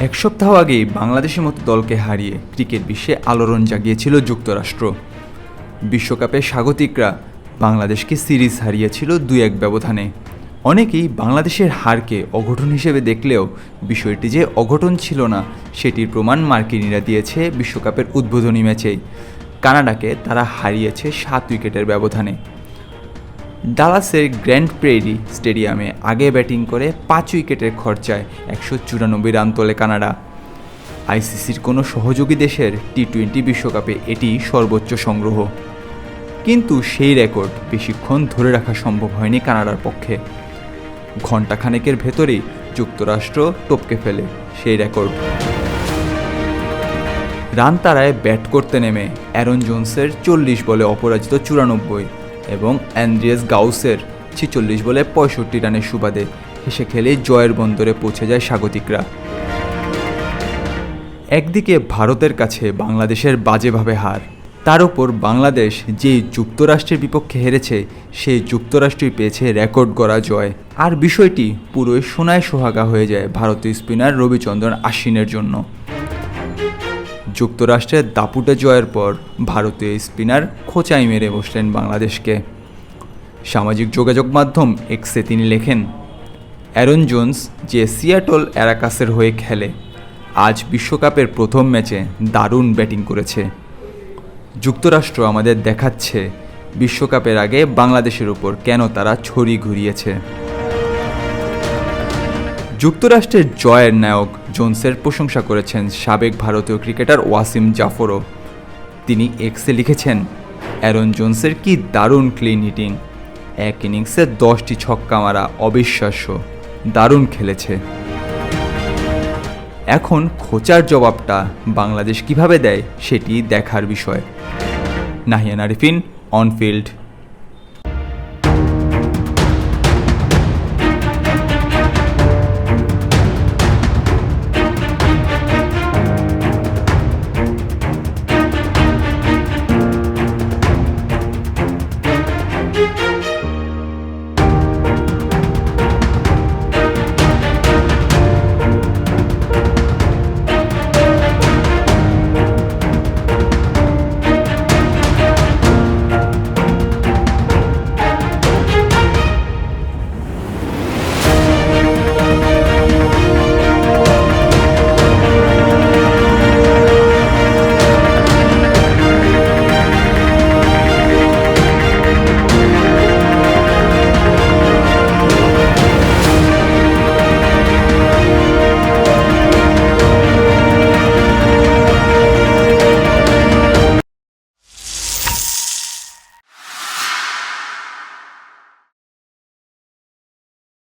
এক সপ্তাহ আগেই বাংলাদেশের মতো দলকে হারিয়ে ক্রিকেট বিশ্বে আলোড়ন জাগিয়েছিল যুক্তরাষ্ট্র। বিশ্বকাপে স্বাগতিকরা বাংলাদেশকে সিরিজ হারিয়েছিল 2-1 ব্যবধানে। অনেকেই বাংলাদেশের হারকে অঘটন হিসেবে দেখলেও বিষয়টি যে অঘটন ছিল না সেটির প্রমাণ মার্কিনীরা দিয়েছে বিশ্বকাপের উদ্বোধনী ম্যাচেই। কানাডাকে তারা হারিয়েছে 7 উইকেটের ব্যবধানে। ডালাসের গ্র্যান্ড প্রেরি স্টেডিয়ামে আগে ব্যাটিং করে 5 উইকেটের খরচায় 194 রান তোলে কানাডা। আইসিসির কোনো সহযোগী দেশের টি-20 বিশ্বকাপে এটি সর্বোচ্চ সংগ্রহ। কিন্তু সেই রেকর্ড বেশিক্ষণ ধরে রাখা সম্ভব হয়নি কানাডার পক্ষে। ঘণ্টাখানেকের ভেতরেই যুক্তরাষ্ট্র টপকে ফেলে সেই রেকর্ড। রান তাড়ায় ব্যাট করতে নেমে অ্যারন জোন্সের 40 বলে অপরাজিত 94 এবং অ্যান্ড্রিয়াস গাউসের 46 বলে 65 রানের সুবাদে হেসে খেলে জয়ের বন্দরে পৌঁছে যায় স্বাগতিকরা। একদিকে ভারতের কাছে বাংলাদেশের বাজেভাবে হার, তার ওপর বাংলাদেশ যেই যুক্তরাষ্ট্রের বিপক্ষে হেরেছে সেই যুক্তরাষ্ট্রই পেয়েছে রেকর্ড গড়া জয়। আর বিষয়টি পুরোই সোনায় সোহাগা হয়ে যায় ভারতীয় স্পিনার রবিচন্দ্রন আশ্বিনের জন্য। যুক্তরাষ্ট্রের দাপুটে জয়ের পর ভারতীয় স্পিনার খোঁচাই মেরে বসলেন বাংলাদেশকে। সামাজিক যোগাযোগ মাধ্যম এক্সে তিনি লেখেন, অ্যারন জোন্স যে সিয়াটল অ্যারাকাসের হয়ে খেলে আজ বিশ্বকাপের প্রথম ম্যাচে দারুণ ব্যাটিং করেছে। যুক্তরাষ্ট্র আমাদের দেখাচ্ছে বিশ্বকাপের আগে বাংলাদেশের উপর কেন তারা ছড়ি ঘুরিয়েছে। যুক্তরাষ্ট্রের জয়ের নায়ক জোন্সের প্রশংসা করেছেন সাবেক ভারতীয় ক্রিকেটার ওয়াসিম জাফরও। তিনি এক্সে লিখেছেন, অ্যারন জোন্সের কি দারুণ ক্লিন হিটিং, এক ইনিংসে 10টি ছক্কা মারা অবিশ্বাস্য, দারুণ খেলেছে। এখন খোঁচার জবাবটা বাংলাদেশ কিভাবে দেয় সেটি দেখার বিষয়। Nahiyan Arifin, on field.